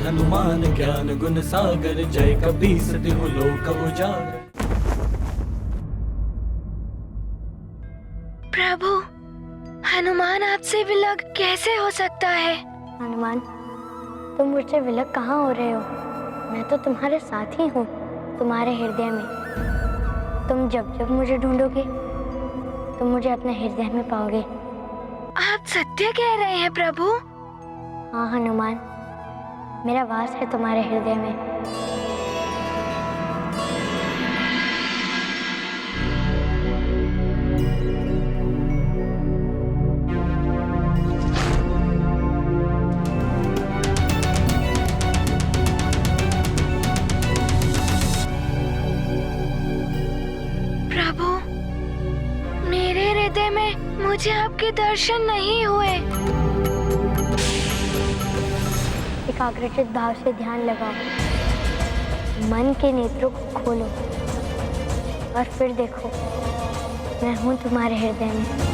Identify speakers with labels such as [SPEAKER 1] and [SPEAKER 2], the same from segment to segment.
[SPEAKER 1] हनुमान ज्ञान गुण सागर, जय कपीस तिहु लोक उजागर।
[SPEAKER 2] प्रभु, हनुमान आपसे विलग कैसे हो सकता है?
[SPEAKER 3] हनुमान, तुम मुझसे विलग कहाँ हो रहे हो? मैं तो तुम्हारे साथ ही हूँ, तुम्हारे हृदय में। तुम जब जब मुझे ढूंढोगे तुम मुझे अपने हृदय में पाओगे।
[SPEAKER 2] आप सत्य कह रहे हैं प्रभु?
[SPEAKER 3] हाँ हनुमान, मेरा वास है तुम्हारे हृदय में।
[SPEAKER 2] प्रभु, मेरे हृदय में मुझे आपके दर्शन नहीं हुए।
[SPEAKER 3] एकाग्रचित भाव से ध्यान लगाओ, मन के नेत्रों को खोलो और फिर देखो, मैं हूँ तुम्हारे हृदय में।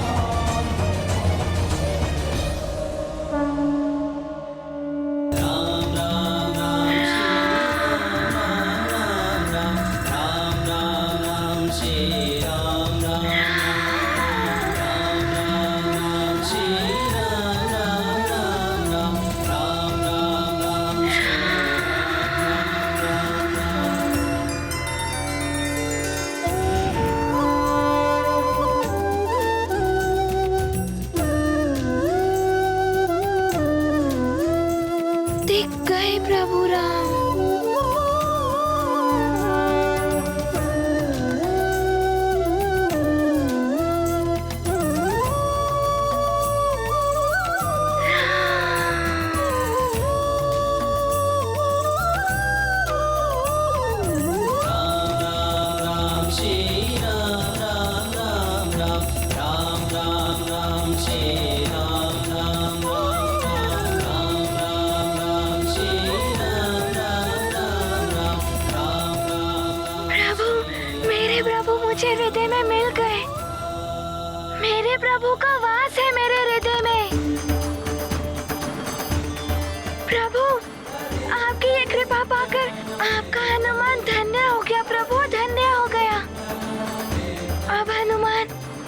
[SPEAKER 2] दिख गए प्रभु राम। मुझे हृदय में मिल गए। मेरे प्रभु का वास है मेरे हृदय में। प्रभु, आपकी ये कृपा पाकर आपका हनुमान धन्य हो गया। प्रभु, धन्य हो गया। अब हनुमान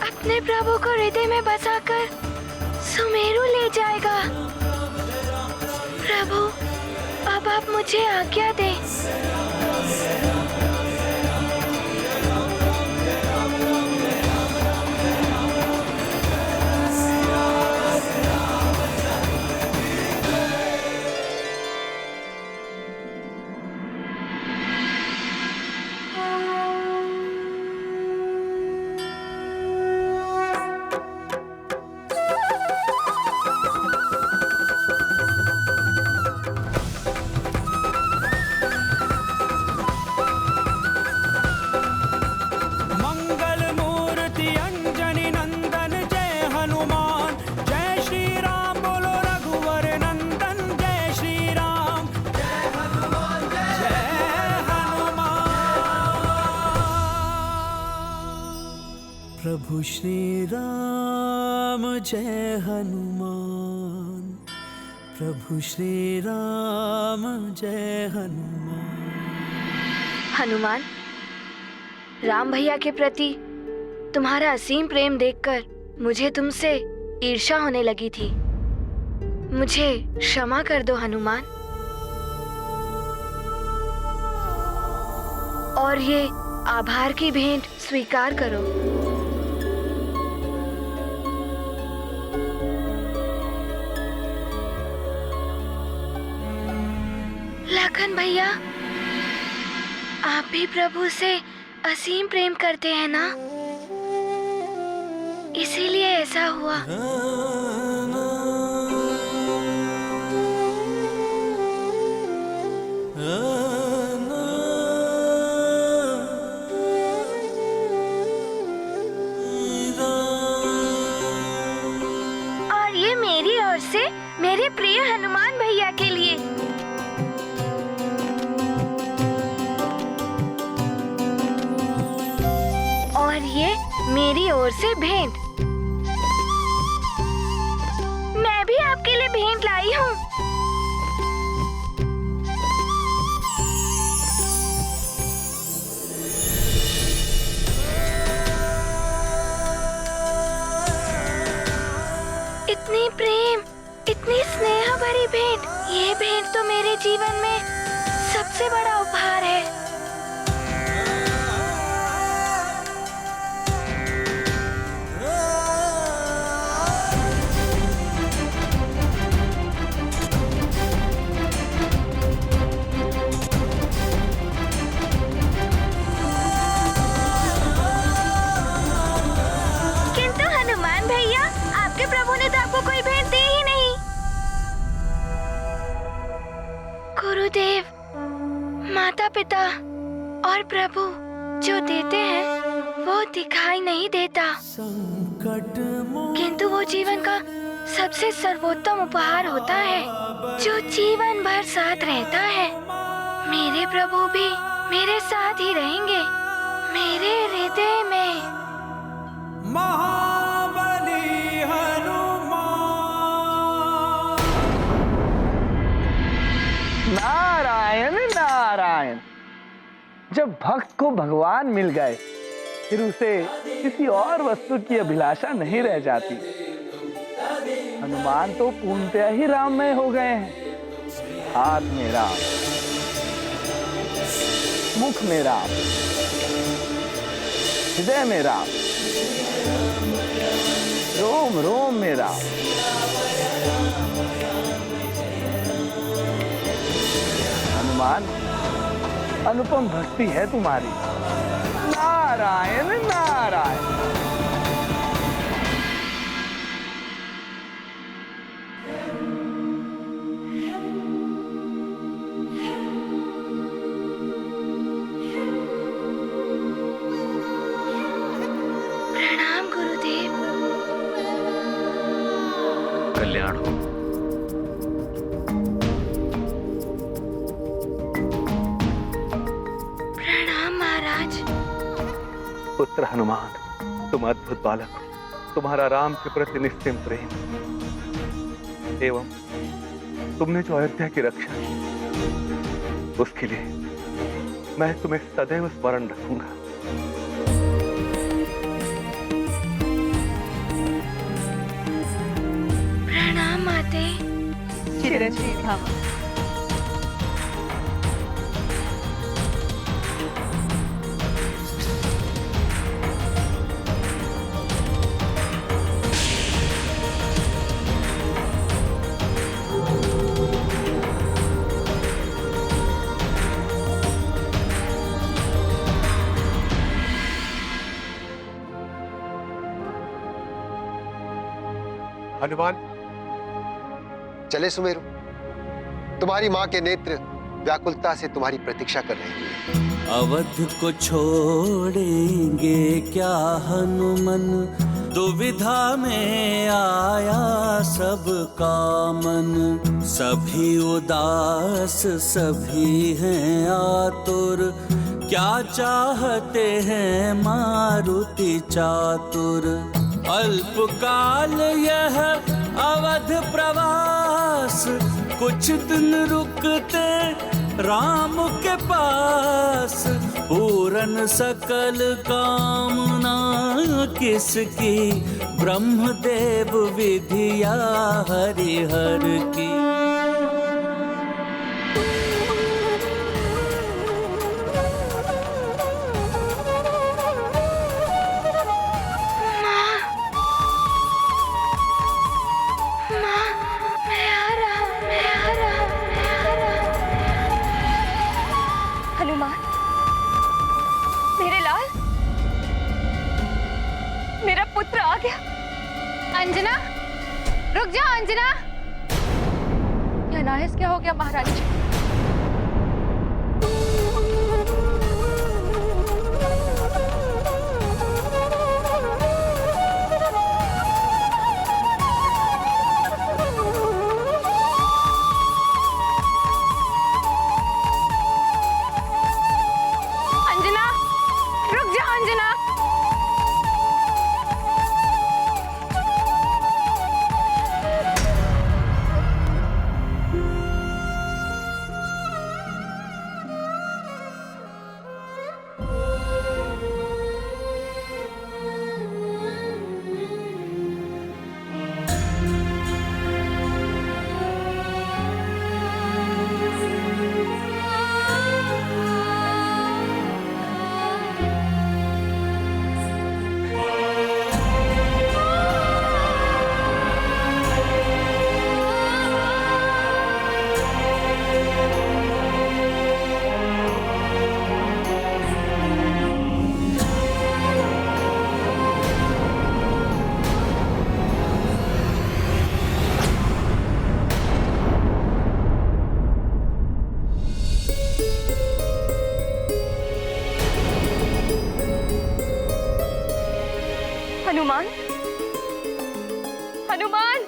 [SPEAKER 2] अपने प्रभु को हृदय में बसाकर सुमेरु ले जाएगा। प्रभु, अब आप मुझे आज्ञा दें।
[SPEAKER 4] प्रभु श्री राम जय हनुमान, प्रभु श्री राम जय हनुमान।
[SPEAKER 2] हनुमान, राम भैया के प्रति तुम्हारा असीम प्रेम देखकर मुझे तुमसे ईर्ष्या होने लगी थी। मुझे क्षमा कर दो हनुमान, और ये आभार की भेंट स्वीकार करो। लखन भैया, आप भी प्रभु से असीम प्रेम करते हैं ना, इसीलिए ऐसा हुआ। और ये मेरी ओर से मेरे प्रिय हनुमान भैया के लिए। और ये मेरी ओर से भेंट। मैं भी आपके लिए भेंट लाई हूँ। ये भेंट तो मेरे जीवन में सबसे बड़ा उपहार है।
[SPEAKER 3] किंतु हनुमान भैया, आपके प्रभु ने तो आपको कोई भेंट दी ही नहीं।
[SPEAKER 2] गुरुदेव, माता पिता और प्रभु जो देते हैं वो दिखाई नहीं देता, किंतु वो जीवन का सबसे सर्वोत्तम उपहार होता है जो जीवन भर साथ रहता है। मेरे प्रभु भी मेरे साथ ही रहेंगे, मेरे हृदय में।
[SPEAKER 4] महाबली हनुमान।
[SPEAKER 5] नारायण नारायण। जब भक्त को भगवान मिल गए फिर उसे किसी और वस्तु की अभिलाषा नहीं रह जाती। हनुमान तो पूर्णतया ही राममय हो गए हैं। हाथ में राम, मुख में राम, हृदय में राम, रोम रोम में राम। हनुमान, अनुपम भक्ति है तुम्हारी। नारायण नारायण।
[SPEAKER 2] प्रणाम गुरुदेव।
[SPEAKER 6] कल्याण हो।
[SPEAKER 2] प्रणाम महाराज।
[SPEAKER 5] पुत्र हनुमान, तुम अद्भुत बालक हो। तुम्हारा राम के प्रति निस्सीम प्रेम एवं तुमने जो अयोध्या की रक्षा की, उसके लिए मैं तुम्हें सदैव स्मरण रखूंगा।
[SPEAKER 2] प्रणाम माते।
[SPEAKER 7] चिरंजीवी भव।
[SPEAKER 8] हनुमान, चले सुमेरु। तुम्हारी माँ के नेत्र व्याकुलता से तुम्हारी प्रतीक्षा कर रहे हैं।
[SPEAKER 4] अवध को छोड़ेंगे क्या हनुमन, दुविधा में आया सब का मन। सभी उदास सभी हैं आतुर, क्या चाहते हैं मारुति चातुर। अल्पकाल यह अवध प्रवास, कुछ दिन रुकते राम के पास। पूरन सकल कामना किसकी, ब्रह्मदेव विधिया हरिहर की।
[SPEAKER 7] हनुमान, मेरे लाल, मेरा पुत्र आ गया। अंजना, रुक जाओ अंजना। क्या अनायास क्या हो गया महारानी जी? अंजना, रुक जाओ अंजना। हनुमान, हनुमान,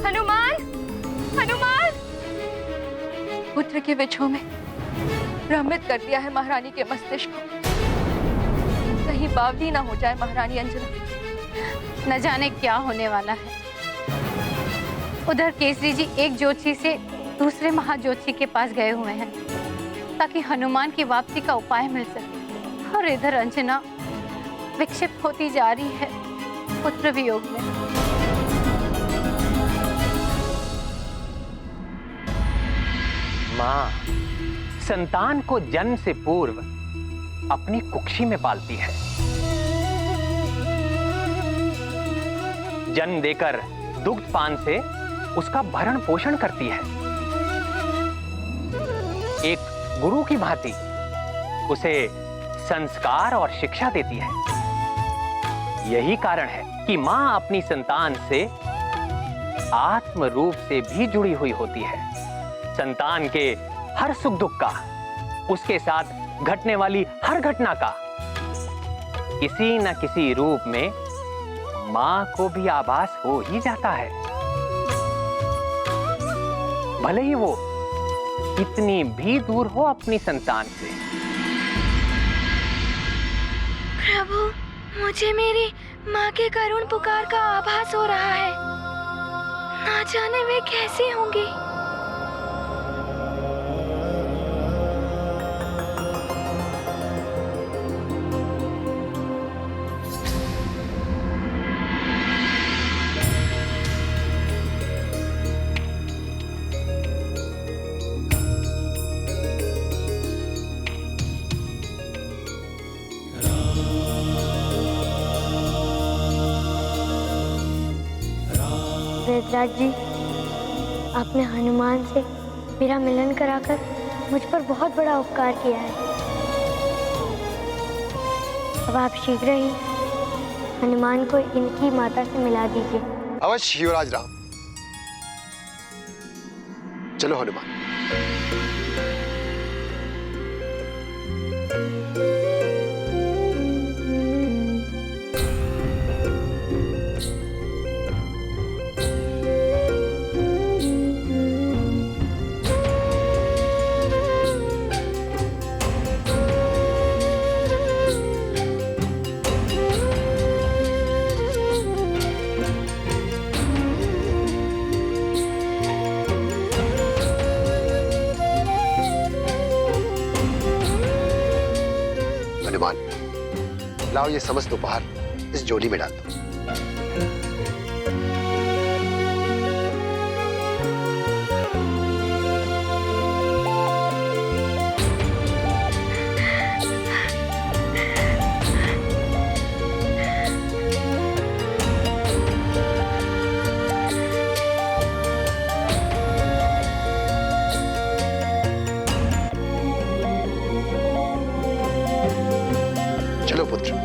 [SPEAKER 7] हनुमान, हनुमान! पुत्र के विछोह में भ्रमित कर दिया है महारानी के मस्तिष्क को। कहीं बावली ना हो जाए महारानी अंजना।
[SPEAKER 6] न जाने क्या होने वाला है। उधर केसरी जी एक ज्योतिषी से दूसरे महाज्योतिषी के पास गए हुए हैं ताकि हनुमान की वापसी का उपाय मिल सके, और इधर अंजना विक्षिप्त होती जा रही है पुत्र वियोग में।
[SPEAKER 9] माँ संतान को जन्म से पूर्व अपनी कुक्षी में पालती है। जन्म देकर दुग्ध पान से उसका भरण पोषण करती है। एक गुरु की भांति उसे संस्कार और शिक्षा देती है। यही कारण है कि मां अपनी संतान से आत्म रूप से भी जुड़ी हुई होती है। संतान के हर सुख दुख का, उसके साथ घटने वाली हर घटना का किसी न किसी रूप में मां को भी आभास हो ही जाता है, भले ही वो कितनी भी दूर हो अपनी संतान से।
[SPEAKER 2] प्रभु, मुझे मेरी माँ के करुण पुकार का आभास हो रहा है। ना जाने वे कैसी होंगी।
[SPEAKER 3] वेदराज जी, आपने हनुमान से मेरा मिलन कराकर मुझ पर बहुत बड़ा उपकार किया है। अब आप शीघ्र ही हनुमान को इनकी माता से मिला दीजिए।
[SPEAKER 8] अवश्य युवराज राम। चलो हनुमान। लाओ ये समस्त उपहार इस झोली में डाल दो। चलो पुत्र।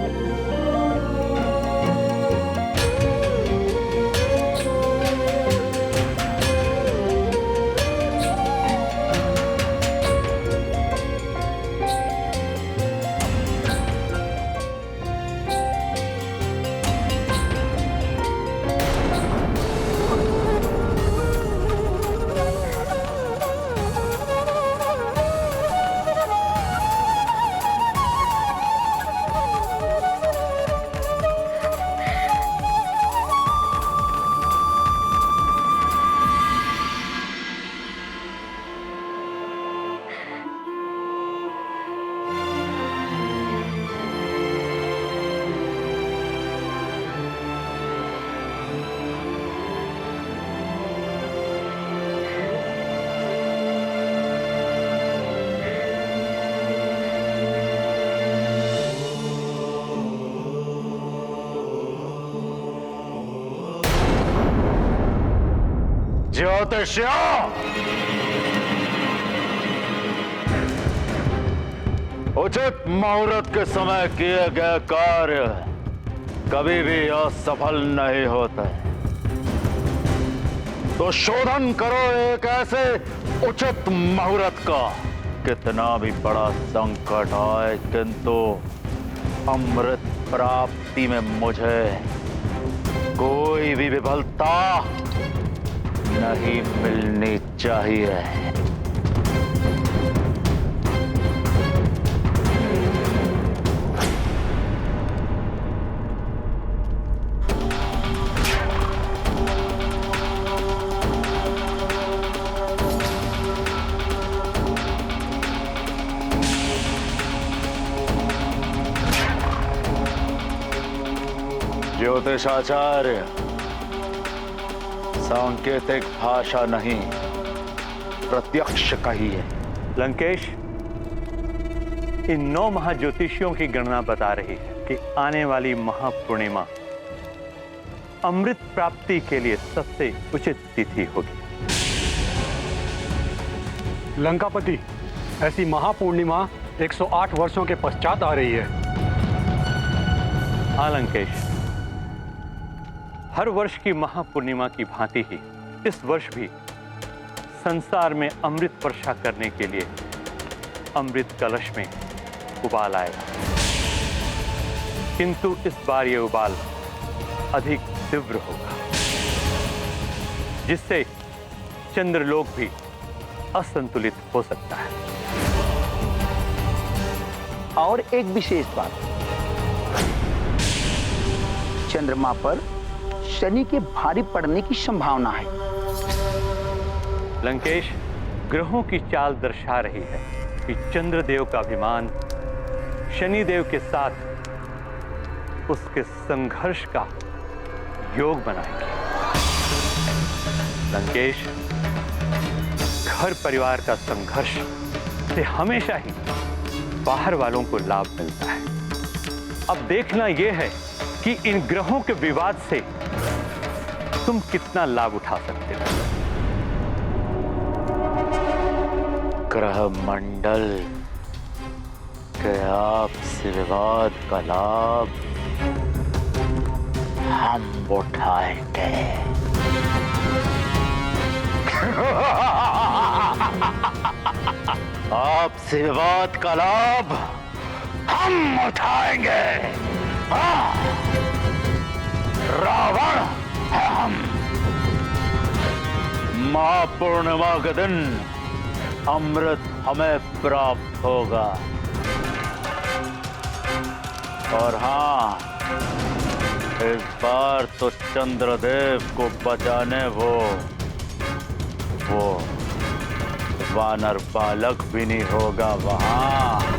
[SPEAKER 10] ज्योतिष्य, उचित मुहूर्त के समय किए गए कार्य कभी भी असफल नहीं होते। तो शोधन करो एक ऐसे उचित मुहूर्त का, कितना भी बड़ा संकट आए किंतु अमृत प्राप्ति में मुझे कोई भी विफलता नहीं मिलनी चाहिए। ज्योतिषाचार्य, सांकेतिक भाषा नहीं, प्रत्यक्ष कहिए।
[SPEAKER 11] लंकेश, इन 9 महाज्योतिषियों की गणना बता रही है कि आने वाली महापूर्णिमा अमृत प्राप्ति के लिए सबसे उचित तिथि होगी।
[SPEAKER 12] लंकापति, ऐसी महापूर्णिमा 108 वर्षों के पश्चात आ रही है।
[SPEAKER 11] हाँ लंकेश, हर वर्ष की महापूर्णिमा की भांति ही इस वर्ष भी संसार में अमृत वर्षा करने के लिए अमृत कलश में उबाल आएगा, किंतु इस बार ये उबाल अधिक तीव्र होगा, जिससे चंद्रलोक भी असंतुलित हो सकता है।
[SPEAKER 13] और एक विशेष बात, चंद्रमा पर शनि के भारी पड़ने की संभावना है।
[SPEAKER 11] लंकेश, ग्रहों की चाल दर्शा रही है कि चंद्रदेव का अभिमान शनिदेव के साथ उसके संघर्ष का योग बनाएगी। लंकेश, घर परिवार का संघर्ष से हमेशा ही बाहर वालों को लाभ मिलता है। अब देखना यह है कि इन ग्रहों के विवाद से तुम कितना लाभ उठा सकते हो।
[SPEAKER 10] ग्रह मंडल के आपसी विवाद का लाभ हम उठाएंगे। आपसी विवाद का लाभ हम उठाएंगे। रावण है हम। महापूर्णिमा के दिन अमृत हमें प्राप्त होगा। और हाँ, इस बार तो चंद्रदेव को बचाने वो वानर बालक भी नहीं होगा वहां।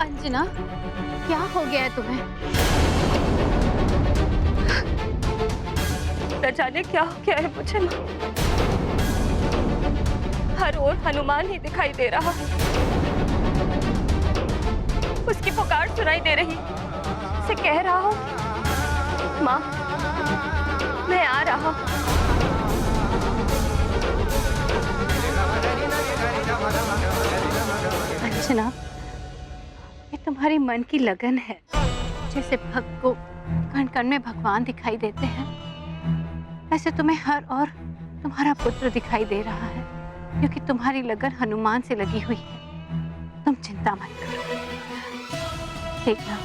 [SPEAKER 6] अंजना, क्या हो गया है तुम्हें?
[SPEAKER 7] न जाने क्या हो गया है मुझे माँ। हर ओर हनुमान ही दिखाई दे रहा है। उसकी पुकार सुनाई दे रही। उसे कह रहा हूँ, माँ मैं आ रहा हूँ।
[SPEAKER 6] अंजना, ये तुम्हारी मन की लगन है। जैसे भक्त को कण कण में भगवान दिखाई देते हैं, ऐसे तुम्हें हर और तुम्हारा पुत्र दिखाई दे रहा है, क्योंकि तुम्हारी लगन हनुमान से लगी हुई है। तुम चिंता मत करो। देखना,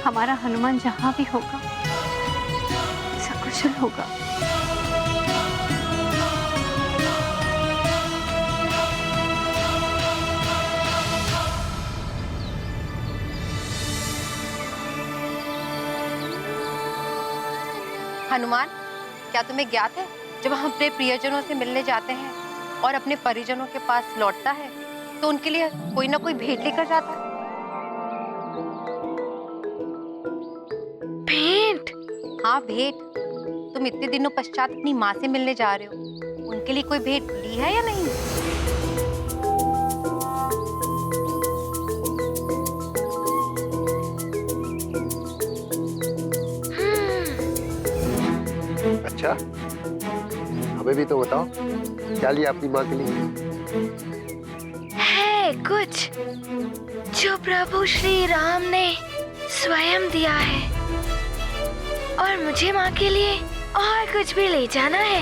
[SPEAKER 6] हमारा हनुमान जहां भी होगा सकुशल होगा। हनुमान, क्या तुम्हें ज्ञात है जब हम अपने प्रियजनों से मिलने जाते हैं और अपने परिजनों के पास लौटता है तो उनके लिए कोई ना कोई भेंट लेकर जाता है?
[SPEAKER 2] भेंट?
[SPEAKER 6] हाँ, भेंट। तुम इतने दिनों पश्चात अपनी माँ से मिलने जा रहे हो, उनके लिए कोई भेंट ली है या नहीं?
[SPEAKER 8] अच्छा, हमें भी तो बताओ, क्या लिया अपनी माँ के लिए?
[SPEAKER 2] है कुछ जो प्रभु श्री राम ने स्वयं दिया है, और मुझे माँ के लिए और कुछ भी ले जाना है।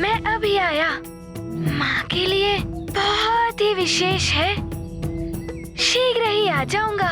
[SPEAKER 2] मैं अभी आया, माँ के लिए बहुत ही विशेष है, शीघ्र ही आ जाऊंगा।